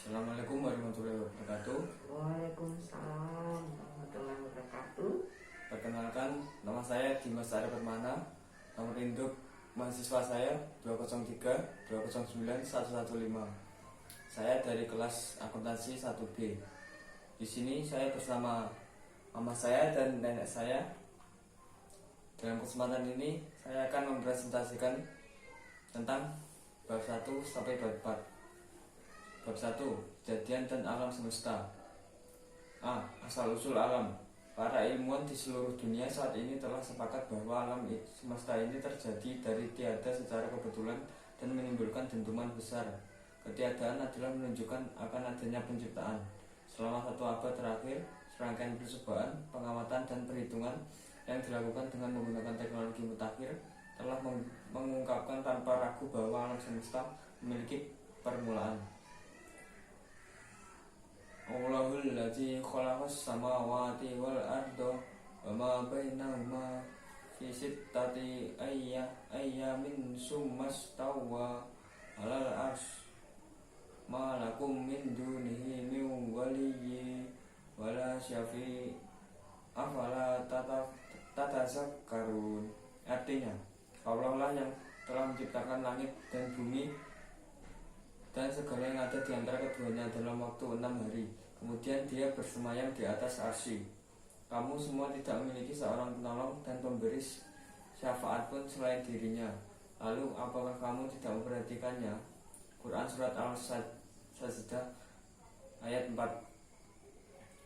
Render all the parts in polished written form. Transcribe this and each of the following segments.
Assalamualaikum warahmatullahi wabarakatuh. Waalaikumsalam warahmatullahi wabarakatuh. Perkenalkan, nama saya Dimas Arya Permana. Nomor induk mahasiswa saya 203 209 115. Saya dari kelas akuntansi 1B. Di sini saya bersama mama saya dan nenek saya. Dalam kesempatan ini saya akan mempresentasikan tentang bab 1 sampai bab 4. Bab 1. Kejadian dan alam semesta. A. Asal-usul alam. Para ilmuwan di seluruh dunia saat ini telah sepakat bahwa alam semesta ini terjadi dari tiada secara kebetulan dan menimbulkan dentuman besar. Ketiadaan adalah menunjukkan akan adanya penciptaan. Selama 1 abad terakhir, serangkaian percobaan, pengamatan dan perhitungan yang dilakukan dengan menggunakan teknologi mutakhir telah mengungkapkan tanpa ragu bahwa alam semesta memiliki permulaan. Allahul ladzi khalaqas samawati wal arda wa ma bainahuma fi sittati ayyamin summa stawwa 'alal 'arsy ma lakum min dunihi min waliyyin wala syafi' afala tatazakkarun. Artinya, Allah lah yang telah menciptakan langit dan bumi dan segala yang ada di antara keduanya dalam waktu 6 hari. Kemudian dia bersemayam di atas arsy. Kamu semua tidak memiliki seorang penolong dan pemberi syafaat pun selain dirinya. Lalu apakah kamu tidak memperhatikannya? Quran Surat Al-Sajdah ayat 4.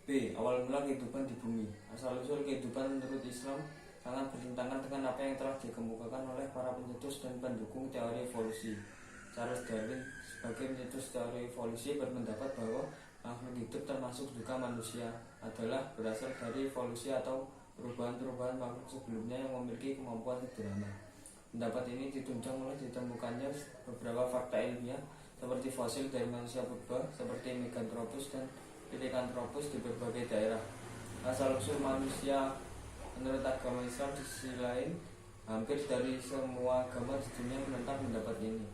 B. Awal mula kehidupan di bumi. Asal-usul kehidupan menurut Islam sangat bertentangan dengan apa yang telah dikemukakan oleh para pencetus dan pendukung teori evolusi. Charles Darwin sebagai pencetus teori evolusi berpendapat bahwa makhluk hidup termasuk juga manusia adalah berasal dari evolusi atau perubahan-perubahan makhluk sebelumnya yang memiliki kemampuan sederhana. Pendapat ini ditunjang oleh ditemukannya beberapa fakta ilmiah seperti fosil dari manusia purba seperti Meganthropus dan Pithecanthropus di berbagai daerah. Asal-usul manusia menurut agama Islam di sisi lain, hampir dari semua agama di dunia menentang pendapat ini.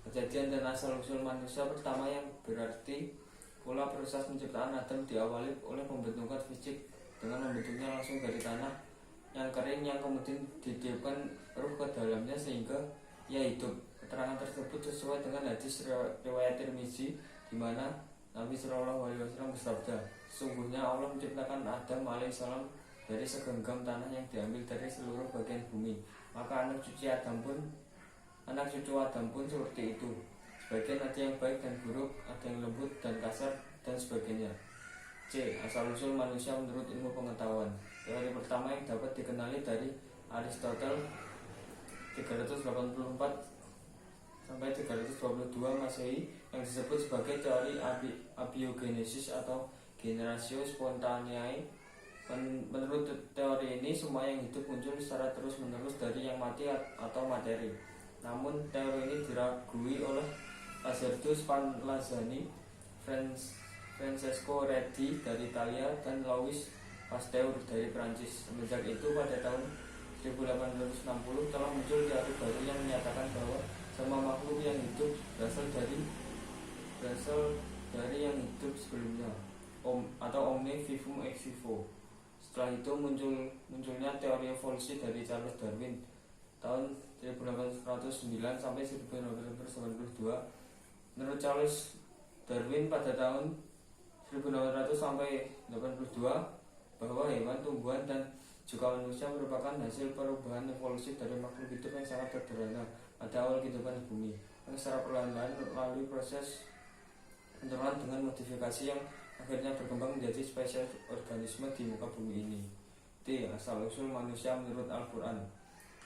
Kejadian dan asal-usul manusia pertama yang berarti pula proses penciptaan Adam diawali oleh pembentukan fisik dengan membentuknya langsung dari tanah yang kering yang kemudian ditiupkan ruh ke dalamnya sehingga ia hidup. Keterangan tersebut sesuai dengan hadis riwayat Tirmizi di mana Nabi Shallallahu Alaihi Wasallam bersabda, sesungguhnya Allah menciptakan Adam alaihissalam dari segenggam tanah yang diambil dari seluruh bagian bumi. Maka anak cucu Adam pun seperti itu. Sebagian ada yang baik dan buruk, ada yang lembut dan kasar, dan sebagainya. C. Asal-usul manusia menurut ilmu pengetahuan. Teori pertama yang dapat dikenali dari Aristotle 384 sampai 322 Masehi yang disebut sebagai teori abiogenesis atau generatio spontaneae. Menurut teori ini, semua yang hidup muncul secara terus-menerus dari yang mati atau materi. Namun teori ini diragui oleh Lazzardo Spallanzani, Francesco Redi dari Italia, dan Louis Pasteur dari Prancis. Semenjak itu pada tahun 1860 telah muncul teori baru yang menyatakan bahwa semua makhluk yang hidup berasal dari yang hidup sebelumnya, atau omne vivum ex vivo. Setelah itu munculnya teori evolusi dari Charles Darwin tahun 1809 sampai 1892. Menurut Charles Darwin pada tahun 1800 sampai 82 bahwa hewan, tumbuhan dan juga manusia merupakan hasil perubahan evolusi dari makhluk hidup yang sangat sederhana pada awal kehidupan di bumi, yang secara perlahan-lahan melalui proses penurunan dengan modifikasi yang akhirnya berkembang menjadi spesies organisme di muka bumi ini. D. Asal-usul manusia menurut Al-Quran.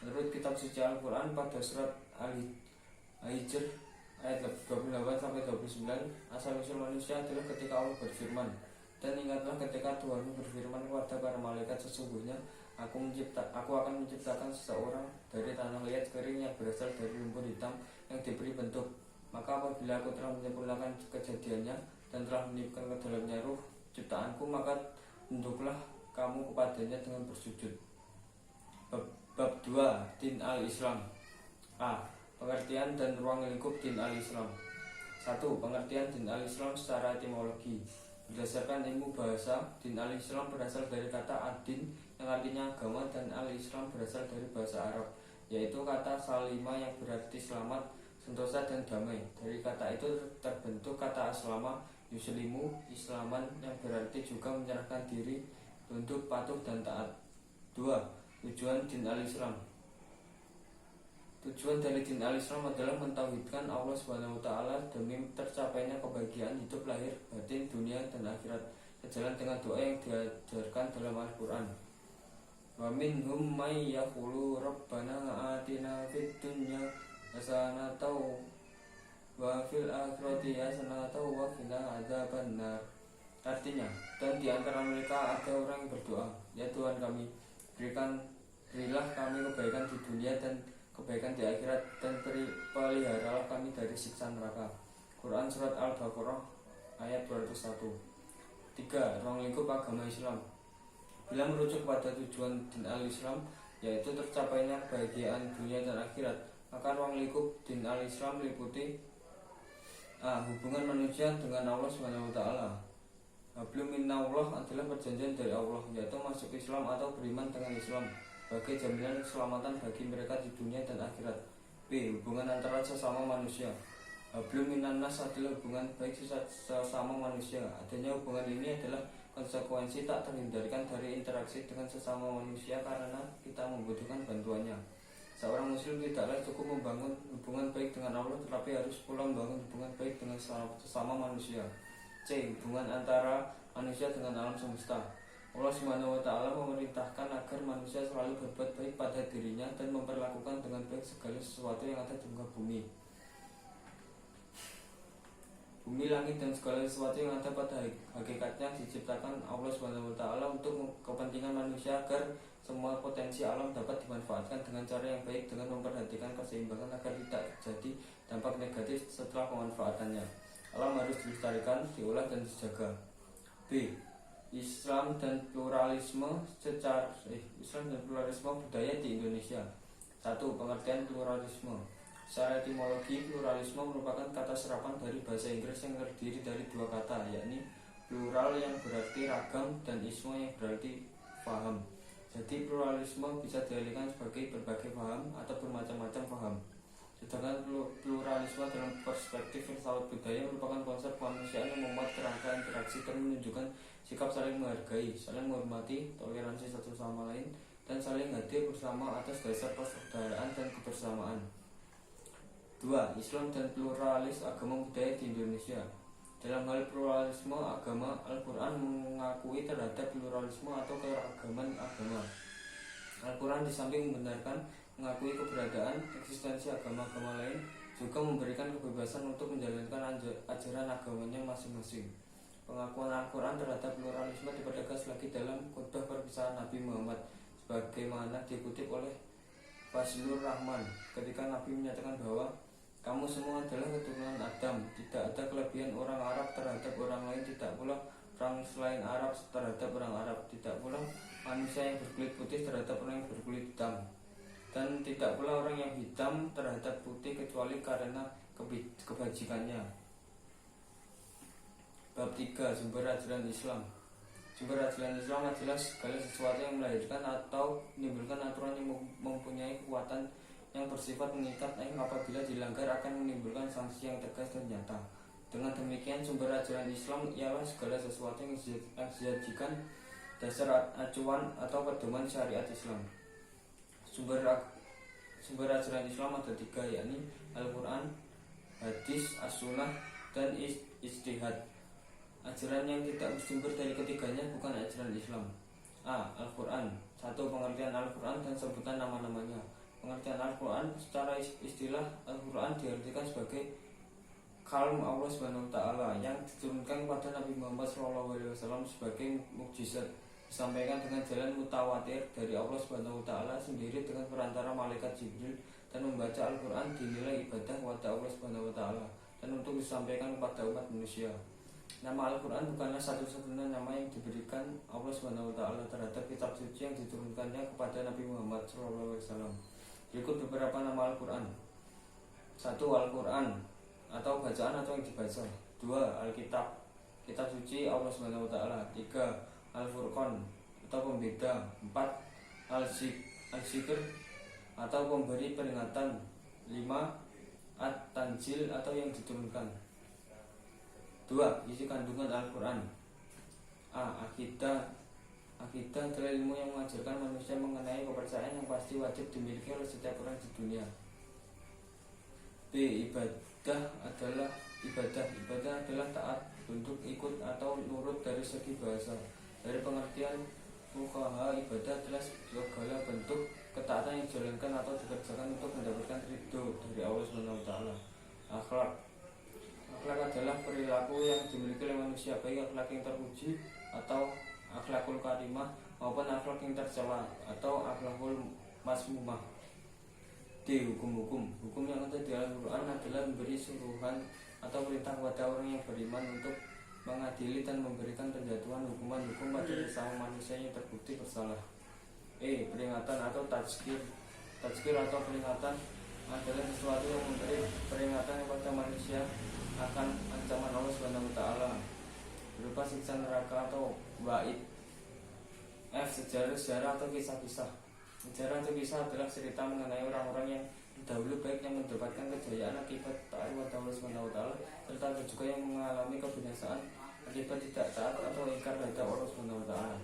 Menurut kitab suci Al-Quran pada surat Al-Hijr ayat 28 sampai 29, asal-usul manusia adalah ketika Allah berfirman, dan ingatlah ketika Tuhan berfirman kepada para malaikat, sesungguhnya aku akan menciptakan seseorang dari tanah liat kering yang berasal dari lumpur hitam yang diberi bentuk. Maka apabila aku telah menyempurnakan kejadiannya dan telah meniupkan ke dalamnya ruh ciptaanku, maka tunduklah kamu kepadanya dengan bersujud. Bab 2. Din al-Islam. A. Pengertian dan ruang lingkup din al-Islam. 1. Pengertian din al-Islam secara etimologi. Berdasarkan ilmu bahasa, din al-Islam berasal dari kata ad-din yang artinya agama, dan al-Islam berasal dari bahasa Arab, yaitu kata salima yang berarti selamat, sentosa, dan damai. Dari kata itu terbentuk kata aslama, yuslimu, islaman, yang berarti juga menyerahkan diri, tunduk, patuh, dan taat. 2. Tujuan din al-Islam. Tujuan dari din al-Islam adalah mentauhidkan Allah SWT demi tercapainya kebahagiaan hidup lahir, batin, dunia, dan akhirat, sejalan dengan doa yang diajarkan dalam Al-Quran. Wa minhum may yaqulu rabbana atina fid dunya hasanatan wa fil akhirati hasanatan wa qina adzabannar. Artinya, dan di antara mereka ada orang yang berdoa, ya Tuhan kami, berilah kami kebaikan di dunia dan kebaikan di akhirat, dan peliharalah kami dari siksa neraka. Quran Surat Al-Baqarah ayat 201. 3. Ruang lingkup agama Islam. Bila merujuk pada tujuan din al-Islam, yaitu tercapainya kebahagiaan dunia dan akhirat, maka ruang lingkup din al-Islam meliputi A. Hubungan manusia dengan Allah SWT. Hablum minallah adalah perjanjian dari Allah, yaitu masuk Islam atau beriman dengan Islam sebagai jaminan keselamatan bagi mereka di dunia dan akhirat. B. Hubungan antara sesama manusia. Hablum minannas adalah hubungan baik sesama manusia. Adanya hubungan ini adalah konsekuensi tak terhindarkan dari interaksi dengan sesama manusia karena kita membutuhkan bantuannya. Seorang muslim tidaklah cukup membangun hubungan baik dengan Allah, tetapi harus pula membangun hubungan baik dengan sesama manusia. C. Hubungan antara manusia dengan alam semesta. Allah SWT memerintahkan agar manusia selalu berbuat baik pada dirinya dan memperlakukan dengan baik segala sesuatu yang ada di muka bumi. Bumi, langit, dan segala sesuatu yang ada pada hakikatnya diciptakan Allah SWT untuk kepentingan manusia agar semua potensi alam dapat dimanfaatkan dengan cara yang baik dengan memperhatikan keseimbangan agar tidak terjadi dampak negatif setelah pemanfaatannya. Alam harus dilestarikan, diolah, dan dijaga. B. Islam dan pluralisme budaya di Indonesia. 1. Pengertian pluralisme. Secara etimologi, pluralisme merupakan kata serapan dari bahasa Inggris yang terdiri dari dua kata, yakni plural yang berarti ragam dan isme yang berarti paham. Jadi pluralisme bisa diartikan sebagai berbagai paham atau bermacam-macam paham. Sedangkan pluralisme dalam perspektif filsafat budaya merupakan konsep kemanusiaan yang memuat kerangka interaksi dan menunjukkan sikap saling menghargai, saling menghormati, toleransi satu sama lain, dan saling hadir bersama atas dasar persaudaraan dan kebersamaan. 2. Islam dan pluralis agama budaya di Indonesia. Dalam hal pluralisme agama, Al-Quran mengakui terhadap pluralisme atau keragaman agama. Al-Quran di samping membenarkan, mengakui keberadaan, eksistensi agama-agama lain, juga memberikan kebebasan untuk menjalankan ajaran agamanya masing-masing. Pengakuan Al-Quran terhadap pluralisme dipertegas lagi dalam khutbah perpisahan Nabi Muhammad, sebagaimana dikutip oleh Fazlur Rahman ketika Nabi menyatakan bahwa kamu semua adalah keturunan Adam, tidak ada kelebihan orang Arab terhadap orang lain, tidak pula orang selain Arab terhadap orang Arab, tidak pula manusia yang berkulit putih terhadap orang yang berkulit hitam, dan tidak pula orang yang hitam terhadap putih kecuali karena kebajikannya. Bab 3. Sumber ajaran Islam. Sumber ajaran Islam adalah segala sesuatu yang melahirkan atau menimbulkan aturan yang mempunyai kekuatan yang bersifat mengikat yang apabila dilanggar akan menimbulkan sanksi yang tegas dan nyata. Dengan demikian, sumber ajaran Islam ialah segala sesuatu yang dijadikan dasar acuan atau pedoman syariat Islam. Sumber ajaran Islam ada 3, yakni Al-Quran, hadis, as-sunnah, dan ijtihad. Ajaran yang tidak bersumber dari ketiganya bukan ajaran Islam. A. Al-Quran. 1. Pengertian Al-Quran dan sebutan nama-namanya. Pengertian Al-Quran secara istilah, Al-Quran diartikan sebagai kalam Allah SWT yang diturunkan kepada Nabi Muhammad SAW sebagai mukjizat, disampaikan dengan jalan mutawatir dari Allah SWT sendiri dengan perantara malaikat Jibril, dan membaca Al-Quran dinilai ibadah kepada Allah SWT dan untuk disampaikan kepada umat manusia. Nama Al-Quran bukanlah satu-satunya nama yang diberikan Allah SWT terhadap kitab suci yang diturunkannya kepada Nabi Muhammad SAW. Berikut beberapa nama Al-Quran. 1. Al-Quran. atau bacaan atau yang dibaca. 2. Alkitab, kitab suci Allah Subhanahu wa taala. 3. Al-Furqan atau pembeda. 4. Al-Zikr atau pemberi peringatan. 5. At-Tanjil atau yang diturunkan. 2. Isi kandungan Al-Quran. A. Akidah adalah ilmu yang mengajarkan manusia mengenai kepercayaan yang pasti wajib dimiliki oleh setiap orang di dunia. B. Ibadah adalah taat, tunduk, ikut atau nurut dari segi bahasa. Dari pengertian fuqaha, ibadah adalah segala bentuk ketaatan yang dijalankan atau dikerjakan untuk mendapatkan ridho dari Allah Subhanahu wa taala. Akhlak adalah perilaku yang dimiliki oleh manusia, baik akhlak yang terpuji atau akhlakul karimah maupun akhlak yang tercela atau akhlakul masmumah. D. Hukum yang ada di Al-Quran adalah memberi suruhan atau perintah kepada orang yang beriman untuk mengadili dan memberikan penjatuhan hukuman pada sesama manusia yang terbukti bersalah. E. Peringatan atau tazkir atau peringatan adalah sesuatu yang memberi peringatan kepada manusia akan ancaman Allah Subhanahu wa taala berupa siksa neraka atau wa'id. F. Sejarah atau kisah-kisah. Sejarah atau kisah adalah cerita mengenai orang-orang yang dahulu baik yang mendapatkan kejayaan akibat taat kepada Allah Subhanahu wa taala, serta ada juga yang mengalami kebinasaan akibat tidak taat atau ingkar terhadap Allah Subhanahu wa taala.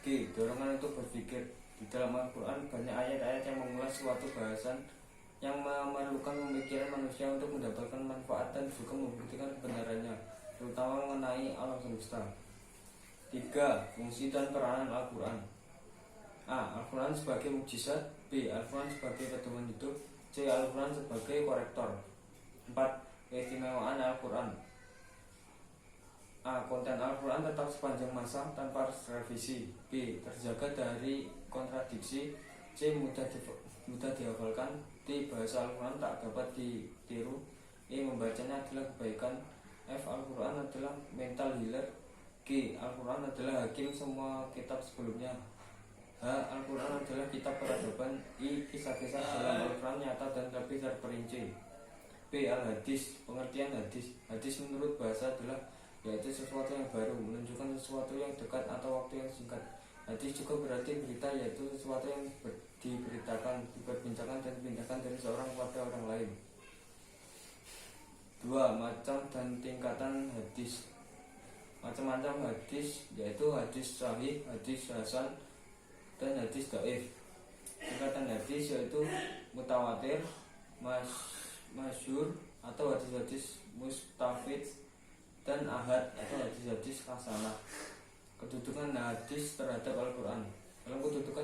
G. Dorongan untuk berpikir. Di dalam Al-Quran banyak ayat-ayat yang mengulas suatu bahasan yang memerlukan pemikiran manusia untuk mendapatkan manfaat dan juga membuktikan kebenarannya, terutama mengenai alam semesta. 3. Fungsi dan peranan Al-Quran. A. Al-Quran sebagai mukjizat. B. Al-Quran sebagai pedoman hidup. C. Al-Quran sebagai korektor. 4. Keistimewaan Al-Quran. A. Konten Al-Quran tetap sepanjang masa tanpa revisi. B. Terjaga dari kontradiksi. C. Mudah dihafalkan. D. Bahasa Al-Quran tak dapat ditiru. E. Membacanya adalah kebaikan. F. Al-Quran adalah mental healer. G. Al-Quran adalah hakim semua kitab sebelumnya. H. Al-Quran adalah kitab peradaban. I. Kisah-kisah dalam Al-Quran nyata dan lebih terperinci. B. Al-Hadis. Pengertian hadis. Hadis menurut bahasa adalah yaitu sesuatu yang baru, menunjukkan sesuatu yang dekat atau waktu yang singkat. Hadis juga berarti berita, yaitu sesuatu yang diberitakan, diperbincangkan dan dipindahkan dari seorang kepada orang lain. 2. Macam dan tingkatan hadis. Macam-macam hadis yaitu hadis sahih, hadis hasan, dan hadis dhaif. Tingkatan hadis yaitu mutawatir, masyhur atau hadis-hadis mustafid, dan ahad atau hadis-hadis hasanah. Kedudukan hadis terhadap Al-Quran. Dalam kedudukan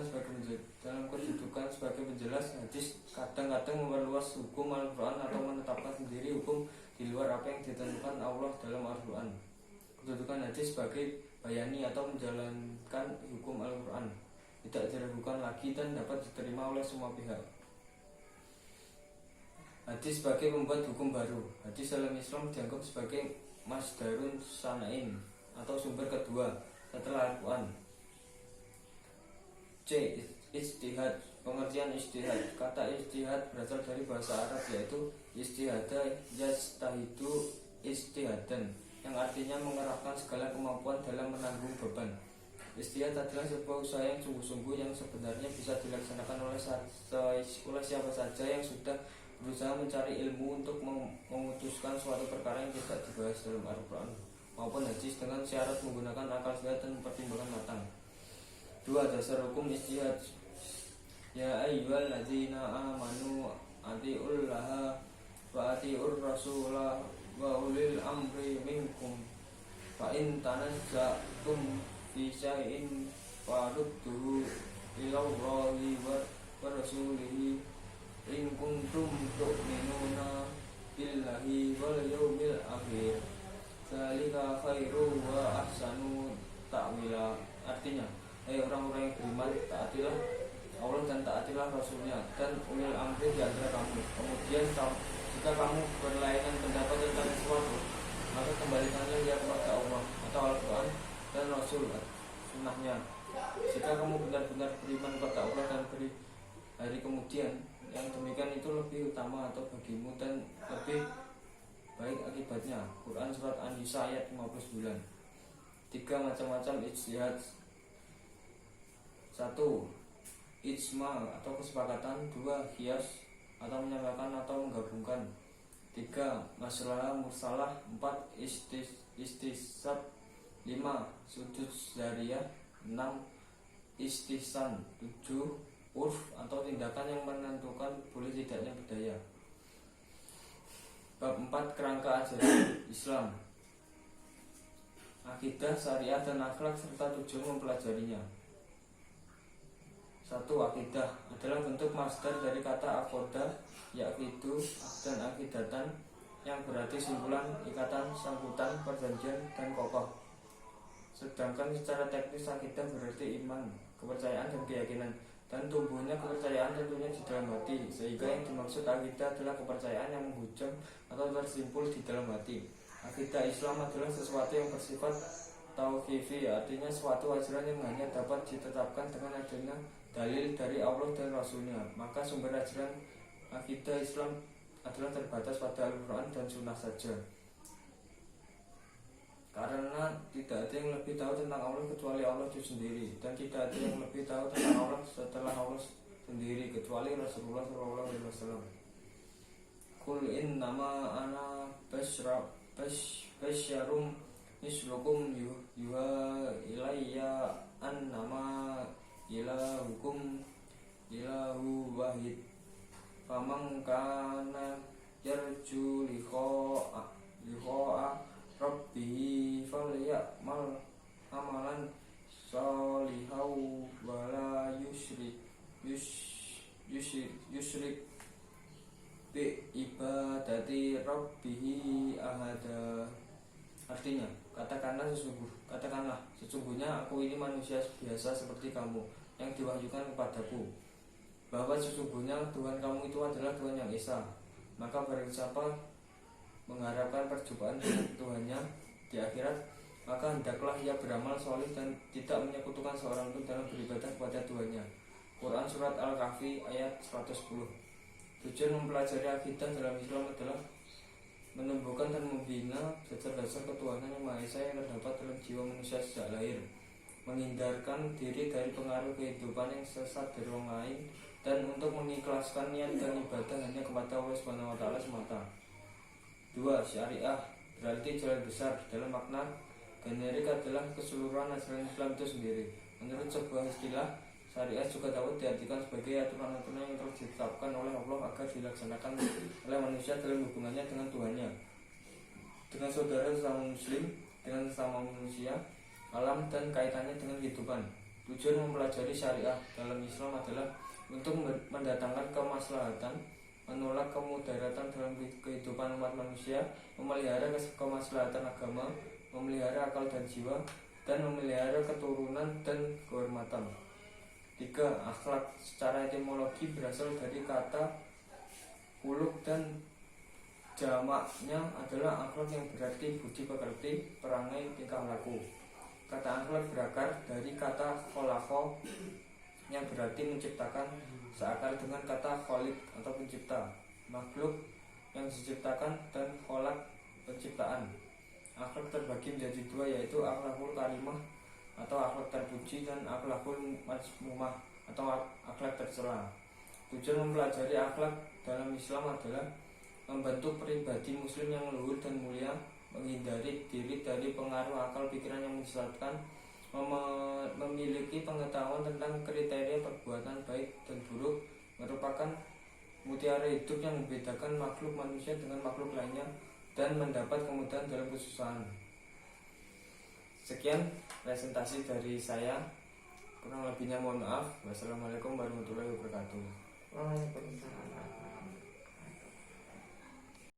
sebagai penjelas, hadis kadang-kadang memperluas hukum Al-Quran atau menetapkan sendiri hukum di luar apa yang ditentukan Allah dalam Al-Quran. Kedudukan hadis sebagai bayani atau menjalankan hukum Al-Quran tidak diragukan lagi dan dapat diterima oleh semua pihak. Hadis sebagai pembuat hukum baru. Hadis dalam Islam dianggap sebagai masdarun sana'in atau sumber kedua setelah Al-Quran. C. Ijtihad. Pengertian ijtihad. Kata ijtihad berasal dari bahasa Arab yaitu ijtihada yastahidu ijtihadan, yang artinya mengerahkan segala kemampuan dalam menanggung beban. Ijtihad adalah sebuah usaha yang sungguh-sungguh yang sebenarnya bisa dilaksanakan oleh siapa saja yang sudah berusaha mencari ilmu untuk memutuskan suatu perkara yang tidak dibahas dalam Al-Quran maupun hadis dengan syarat menggunakan akal sehat dan pertimbangan matang. 2. Dasar hukum ijtihad. Ya ayyuhalladzina amanu atiullaha wa atiur rasulah wa ulil amri minkum fa in tanaza'tum fi syai'in farudduhu ilallahi wa rasulihi in kuntum tu'minuna billahi wal yawmil akhir dzalika khairu wa ahsanu ta'wila. Artinya, hai orang-orang yang beriman, taatilah Allah dan taatilah Rasulnya dan ulil amri di antara kamu. Kemudian jika kamu berlainan pendapat tentang sesuatu, maka kembalikanlah dia kepada Allah atau Al-Quran dan Rasul sunnahnya. Jika kamu benar-benar beriman kepada Allah dan hari kemudian, yang demikian itu lebih utama atau bagimu dan lebih baik akibatnya. Quran surat An-Nisa ayat 59. 3. Macam-macam ijtihad. 1. Ijma atau kesepakatan. 2. Qiyas atau menyamakan atau menggabungkan. 3. Masalah mursalah. 4. Istisab. 5. Sudut zariyah. 6. Istihsan. 7. Urf atau tindakan yang menentukan boleh tidaknya budaya. Bab 4. Kerangka ajaran Islam, akidah, syariat, dan akhlak serta tujuan mempelajarinya. 1. Akidah adalah bentuk masdar dari kata akoda, yakidu, dan akidatan, yang berarti simpulan, ikatan, sangkutan, perjanjian, dan kokoh. Sedangkan secara teknis akidah berarti iman, kepercayaan, dan keyakinan, dan tumbuhnya kepercayaan tentunya di dalam hati, sehingga yang dimaksud akidah adalah kepercayaan yang menghujam atau tersimpul di dalam hati. Akidah Islam adalah sesuatu yang bersifat tauqifi, artinya suatu ajaran yang hanya dapat ditetapkan dengan adanya dalil dari Allah dan Rasulnya. Maka sumber ajaran akidah Islam adalah terbatas pada Al-Quran dan Sunnah saja, karena tidak ada yang lebih tahu tentang Allah kecuali Allah itu sendiri, dan tidak ada yang lebih tahu tentang Allah setelah Allah sendiri kecuali Rasulullah SAW. Qul innama ana basyarum mislukum yuha ilayya annama ilahukum ilahu wahid faman kana yarju liqa'a Rabbihi falyamal amalan salihau wala yusyrik bi ibadati Rabbihi ahada. Artinya, katakanlah sesungguhnya aku ini manusia biasa seperti kamu yang diwahyukan kepadaku, bahwa sesungguhnya Tuhan kamu itu adalah Tuhan yang esa. Maka barang siapa mengharapkan perjumpaan dengan Tuhannya di akhirat, maka hendaklah ia beramal soleh dan tidak menyekutukan seorang pun dalam beribadah kepada Tuhannya. Quran surat Al-Kahfi ayat 110. Tujuan mempelajari akidah dalam Islam adalah menumbuhkan dan membina dasar-dasar ketuhanan yang Maha Esa yang terdapat dalam jiwa manusia sejak lahir, menghindarkan diri dari pengaruh kehidupan yang sesat dari orang lain, dan untuk mengikhlaskan niat dan ibadah hanya kepada Allah Subhanahu wa Ta'ala semata. 2. Syariah berarti jalan besar. Dalam makna generik adalah keseluruhan ajaran Islam itu sendiri. Menurut sebuah istilah, syariah juga dapat diartikan sebagai aturan-aturan yang telah ditetapkan oleh Allah agar dilaksanakan oleh manusia dalam hubungannya dengan Tuhannya, dengan saudara sesama muslim, dengan sesama manusia, alam, dan kaitannya dengan kehidupan. Tujuan mempelajari syariah dalam Islam adalah untuk mendatangkan kemaslahatan, menolak kemudaratan dalam kehidupan umat manusia, memelihara kemaslahatan agama, memelihara akal dan jiwa, dan memelihara keturunan dan kehormatan. 3. Akhlak secara etimologi berasal dari kata khuluq dan jamaknya adalah akhlak yang berarti budi pekerti, perangai, tingkah laku. Kata akhlak berakar dari kata kholaqo yang berarti menciptakan, seakar dengan kata khaliq atau pencipta, makhluk yang diciptakan, dan kholaq penciptaan. Akhlak terbagi menjadi 2, yaitu akhlakul karimah atau akhlak terpuji, dan akhlakul mazmumah atau akhlak tercela. Tujuan mempelajari akhlak dalam Islam adalah membentuk pribadi muslim yang luhur dan mulia, menghindari diri dari pengaruh akal pikiran yang menyesatkan, memiliki pengetahuan tentang kriteria perbuatan baik dan buruk, merupakan mutiara hidup yang membedakan makhluk manusia dengan makhluk lainnya, dan mendapat kemudahan dalam kesusahan. Sekian presentasi dari saya, kurang lebihnya mohon maaf. Wassalamualaikum warahmatullahi wabarakatuh. Waalaikumsalam.